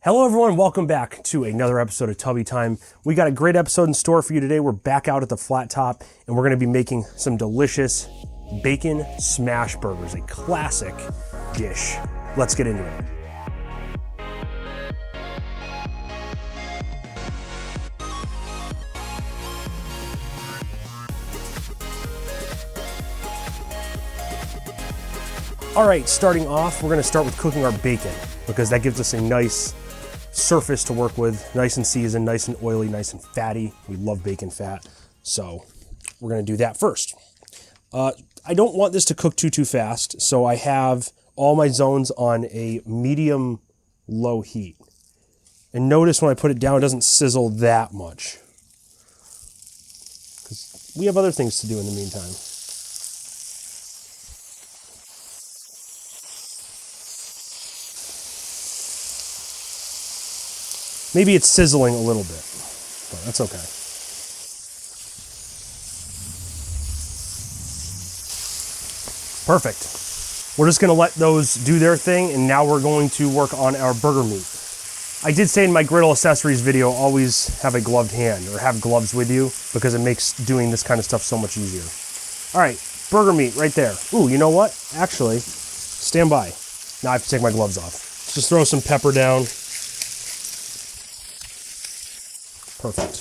Hello everyone, welcome back to another episode of Tubby Time. We got a great episode in store for you today. We're back out at the flat top and we're gonna be making some delicious bacon smash burgers, a classic dish. Let's get into it. All right, starting off, we're gonna start with cooking our bacon because that gives us a nice surface to work with, nice and seasoned, nice and oily, nice and fatty. We love bacon fat, so we're gonna do that first. I don't want this to cook too fast, so I have all my zones on a medium low heat. And notice when I put it down, it doesn't sizzle that much, because we have other things to do in the meantime. Maybe it's sizzling a little bit, but that's okay. Perfect. We're just gonna let those do their thing, and now we're going to work on our burger meat. I did say in my griddle accessories video, always have a gloved hand, or have gloves with you, because it makes doing this kind of stuff so much easier. All right, burger meat right there. Ooh, you know what? Actually, stand by. Now I have to take my gloves off. Just throw some pepper down. Perfect.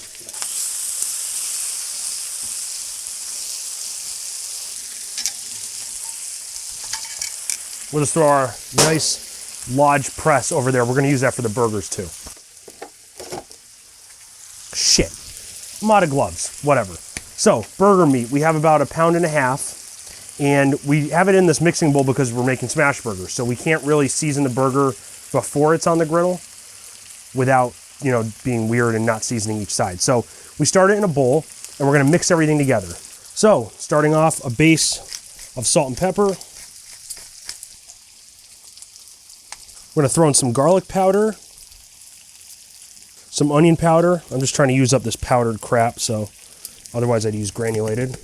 We'll just throw our nice Lodge press over there. We're going to use that for the burgers too. Shit. I'm out of gloves. Whatever. So, burger meat. We have about 1.5 pounds, and we have it in this mixing bowl because we're making smash burgers. So we can't really season the burger before it's on the griddle without, you know, being weird and not seasoning each side. So we start it in a bowl and we're gonna mix everything together. So starting off, a base of salt and pepper. We're gonna throw in some garlic powder, some onion powder. I'm just trying to use up this powdered crap, so otherwise I'd use granulated.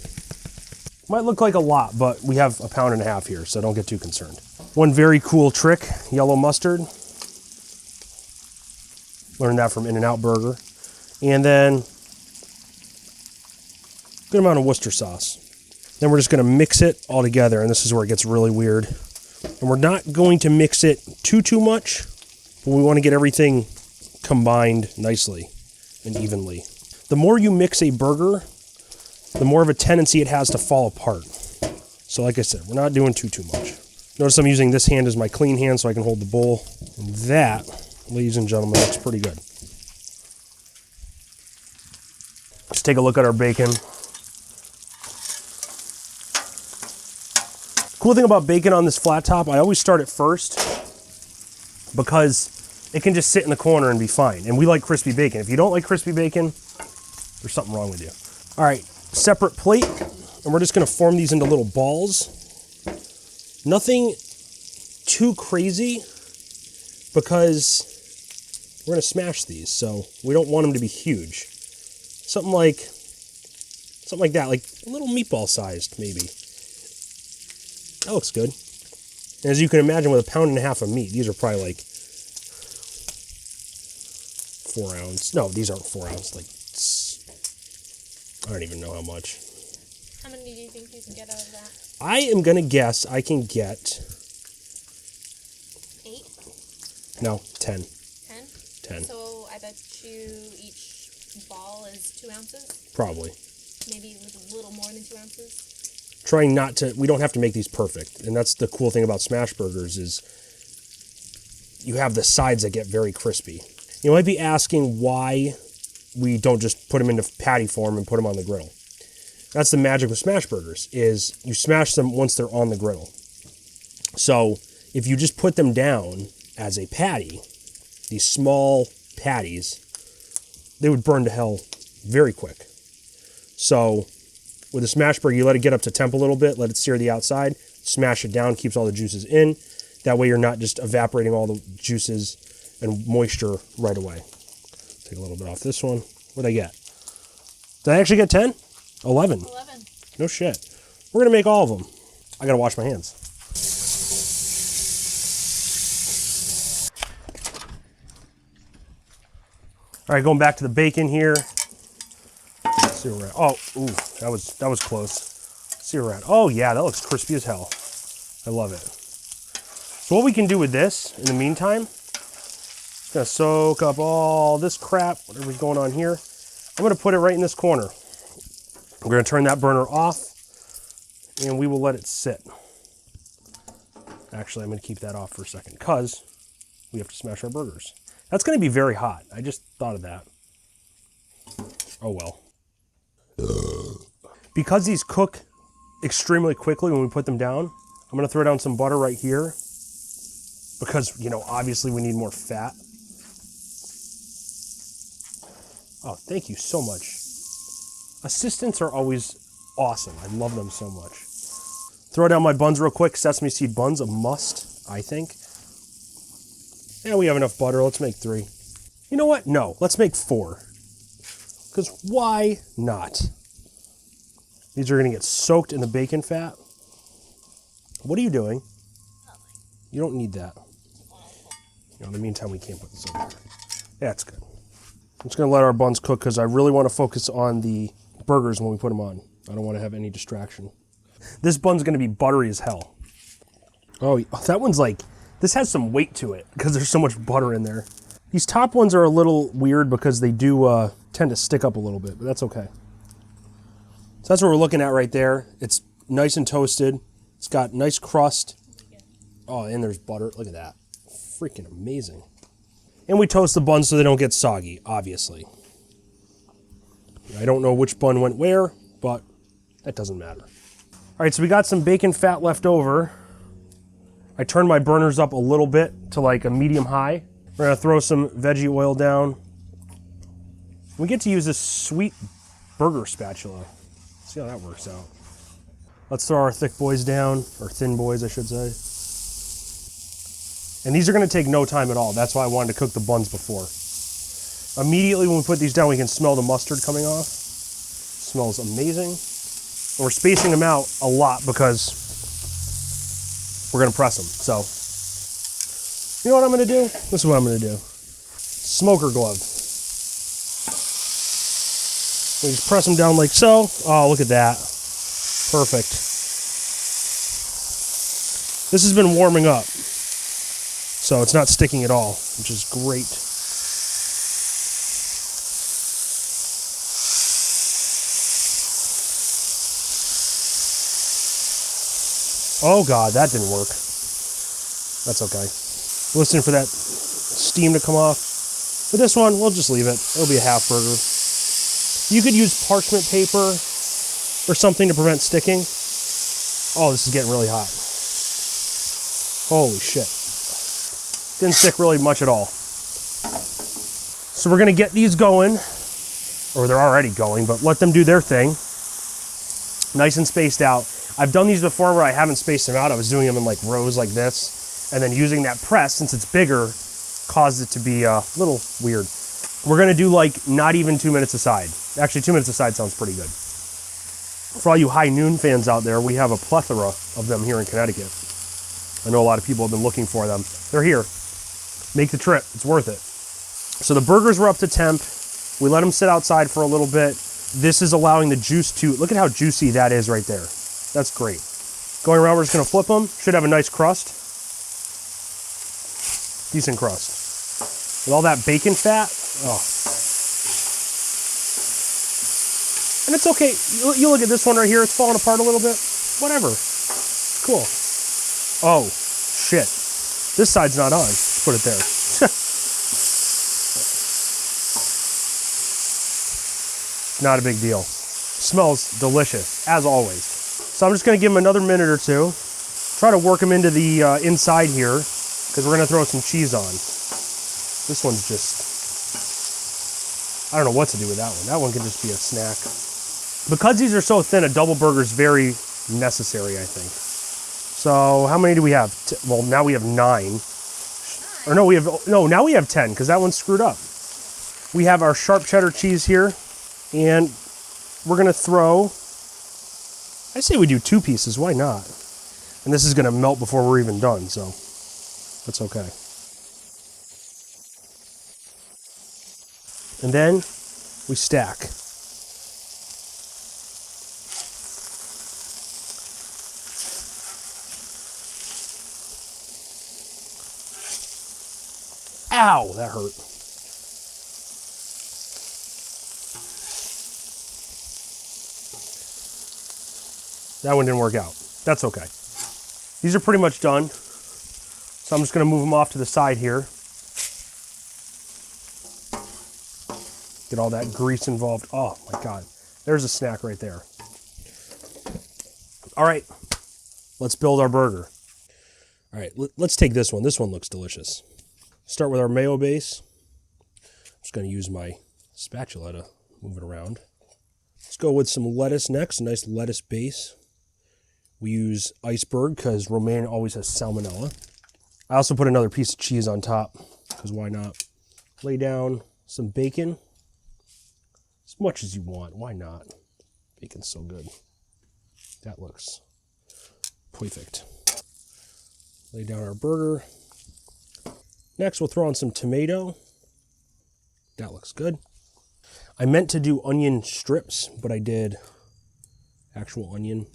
Might look like a lot, but we have 1.5 pounds here, so don't get too concerned. One very cool trick, yellow mustard. Learned that from In-N-Out Burger. And then, good amount of Worcester sauce. Then we're just gonna mix it all together, and this is where it gets really weird. And we're not going to mix it too much, but we wanna get everything combined nicely and evenly. The more you mix a burger, the more of a tendency it has to fall apart. So like I said, we're not doing too much. Notice I'm using this hand as my clean hand so I can hold the bowl. And that, ladies and gentlemen, looks pretty good. Just take a look at our bacon. Cool thing about bacon on this flat top, I always start it first because it can just sit in the corner and be fine. And we like crispy bacon. If you don't like crispy bacon, there's something wrong with you. All right, separate plate, and we're just gonna form these into little balls. Nothing too crazy because we're gonna smash these, so we don't want them to be huge. Something like that, like a little meatball sized, maybe. That looks good. And as you can imagine, with 1.5 pounds of meat, these are probably like 4 ounce. No, these aren't 4 ounce. Like, I don't even know how much. How many do you think you can get out of that? I am gonna guess I can get 8? No, 10. 10? 10. So I bet you each ball is 2 ounces? Probably. Maybe with a little more than 2 ounces? Trying not to, we don't have to make these perfect. And that's the cool thing about smash burgers is you have the sides that get very crispy. You might be asking why we don't just put them into patty form and put them on the griddle. That's the magic with smash burgers, is you smash them once they're on the griddle. So if you just put them down as a patty, these small patties, they would burn to hell very quick. So with a smash burger, you let it get up to temp a little bit, let it sear the outside, smash it down, keeps all the juices in. That way you're not just evaporating all the juices and moisture right away. Take a little bit off this one. What'd I get? Did I actually get 10? 11. 11. No shit. We're gonna make all of them. I gotta wash my hands. All right, going back to the bacon here. Let's see where we're at. Oh, ooh, that was close. Let's see where we're at. Oh yeah, that looks crispy as hell. I love it. So what we can do with this in the meantime, gonna soak up all this crap, whatever's going on here. I'm gonna put it right in this corner. We're gonna turn that burner off and we will let it sit. Actually, I'm gonna keep that off for a second because we have to smash our burgers. That's gonna be very hot. I just thought of that. Oh well. Because these cook extremely quickly when we put them down, I'm gonna throw down some butter right here because, you know, obviously we need more fat. Oh, thank you so much. Assistants are always awesome. I love them so much. Throw down my buns real quick. Sesame seed buns, a must, I think. And we have enough butter. Let's make 3. You know what? No, let's make 4. Because why not? These are going to get soaked in the bacon fat. What are you doing? Nothing. You don't need that. You know, in the meantime, we can't put this over there. Yeah, it's good. I'm just going to let our buns cook because I really want to focus on the burgers when we put them on. I don't want to have any distraction. This bun's going to be buttery as hell. Oh, that one's like, this has some weight to it because there's so much butter in there. These top ones are a little weird because they do tend to stick up a little bit, but that's okay. So that's what we're looking at right there. It's nice and toasted. It's got nice crust. Oh, and there's butter. Look at that. Freaking amazing. And we toast the buns so they don't get soggy, obviously. I don't know which bun went where, but that doesn't matter. All right, so we got some bacon fat left over. I turned my burners up a little bit to like a medium high. We're gonna throw some veggie oil down. We get to use this sweet burger spatula. See how that works out. Let's throw our thick boys down, or thin boys, I should say. And these are gonna take no time at all. That's why I wanted to cook the buns before. Immediately when we put these down, we can smell the mustard coming off. Smells amazing. And we're spacing them out a lot because we're gonna press them. So, you know what I'm gonna do? This is what I'm gonna do. Smoker glove. We just press them down like so. Oh, look at that. Perfect. This has been warming up, so it's not sticking at all, which is great. Oh God, that didn't work. That's okay. Listening for that steam to come off. For this one, we'll just leave it. It'll be a half burger. You could use parchment paper or something to prevent sticking. Oh, this is getting really hot. Holy shit. Didn't stick really much at all. So we're gonna get these going, or they're already going, but let them do their thing. Nice and spaced out. I've done these before where I haven't spaced them out. I was doing them in like rows like this, and then using that press, since it's bigger, caused it to be a little weird. We're gonna do like not even 2 minutes aside. Actually, 2 minutes aside sounds pretty good. For all you high noon fans out there, we have a plethora of them here in Connecticut. I know a lot of people have been looking for them. They're here. Make the trip, it's worth it. So the burgers were up to temp. We let them sit outside for a little bit. This is allowing the juice to, look at how juicy that is right there. That's great. Going around, we're just gonna flip them. Should have a nice crust. Decent crust. With all that bacon fat, oh. And it's okay, you look at this one right here, it's falling apart a little bit. Whatever, cool. Oh, shit. This side's not on, let's put it there. Not a big deal. Smells delicious, as always. So I'm just gonna give them another minute or two. Try to work them into the inside here, because we're gonna throw some cheese on. This one's just, I don't know what to do with that one. That one can just be a snack. Because these are so thin, a double burger is very necessary, I think. So how many do we have? Well, now we have 9. Or no, now we have 10, because that one's screwed up. We have our sharp cheddar cheese here, and we're gonna throw, I say we do 2 pieces, why not? And this is gonna melt before we're even done, so that's okay. And then we stack. Ow, that hurt. That one didn't work out. That's okay. These are pretty much done. So I'm just gonna move them off to the side here. Get all that grease involved. Oh my God, there's a snack right there. All right, let's build our burger. All right, let's take this one. This one looks delicious. Start with our mayo base. I'm just gonna use my spatula to move it around. Let's go with some lettuce next, a nice lettuce base. We use iceberg because romaine always has salmonella. I also put another piece of cheese on top because why not? Lay down some bacon. As much as you want, why not? Bacon's so good. That looks perfect. Lay down our burger. Next, we'll throw on some tomato. That looks good. I meant to do onion strips, but I did actual onion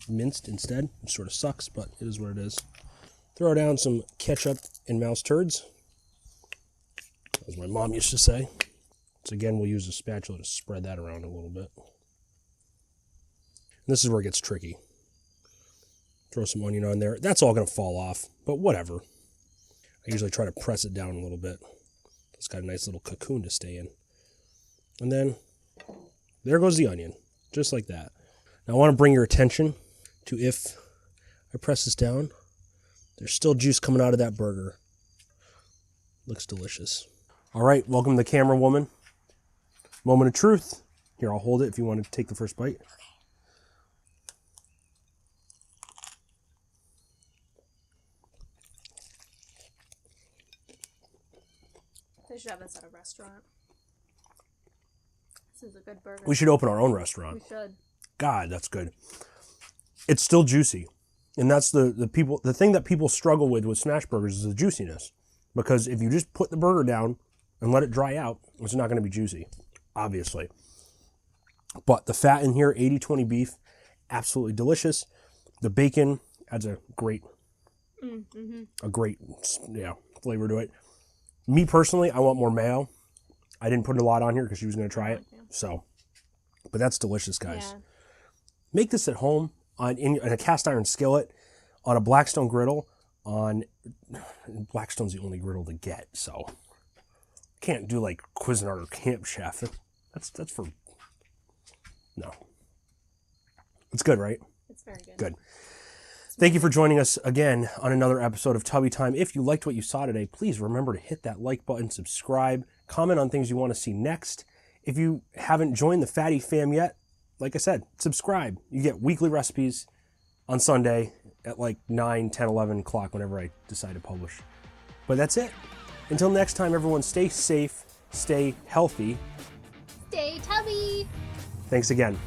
minced instead, which sort of sucks, but it is what it is. Throw down some ketchup and mouse turds, as my mom used to say. So again, we'll use a spatula to spread that around a little bit. And this is where it gets tricky. Throw some onion on there. That's all going to fall off, but whatever. I usually try to press it down a little bit. It's got a nice little cocoon to stay in. And then there goes the onion, just like that. Now I want to bring your attention to if I press this down, there's still juice coming out of that burger. Looks delicious. All right, welcome to the camera woman. Moment of truth. Here, I'll hold it if you want to take the first bite. They should have this at a restaurant. This is a good burger. We should open our own restaurant. We should. God, that's good. It's still juicy. And that's the thing that people struggle with SMASHBURGERs is the juiciness. Because if you just put the burger down and let it dry out, it's not going to be juicy, obviously. But the fat in here, 80-20 beef, absolutely delicious. The bacon adds a great flavor to it. Me personally, I want more mayo. I didn't put a lot on here because she was going to try it. So, but that's delicious, guys. Yeah. Make this at home in a cast iron skillet, on a Blackstone griddle. Blackstone's the only griddle to get, so can't do like Cuisinart or Camp Chef. That's for no. It's good, right? It's very good. Good. Thank you for joining us again on another episode of Tubby Time. If you liked what you saw today, please remember to hit that like button, subscribe, comment on things you want to see next. If you haven't joined the Fatty Fam yet, like I said, subscribe. You get weekly recipes on Sunday at like 9, 10, 11 o'clock whenever I decide to publish. But that's it. Until next time, everyone, stay safe, stay healthy. Stay tubby. Thanks again.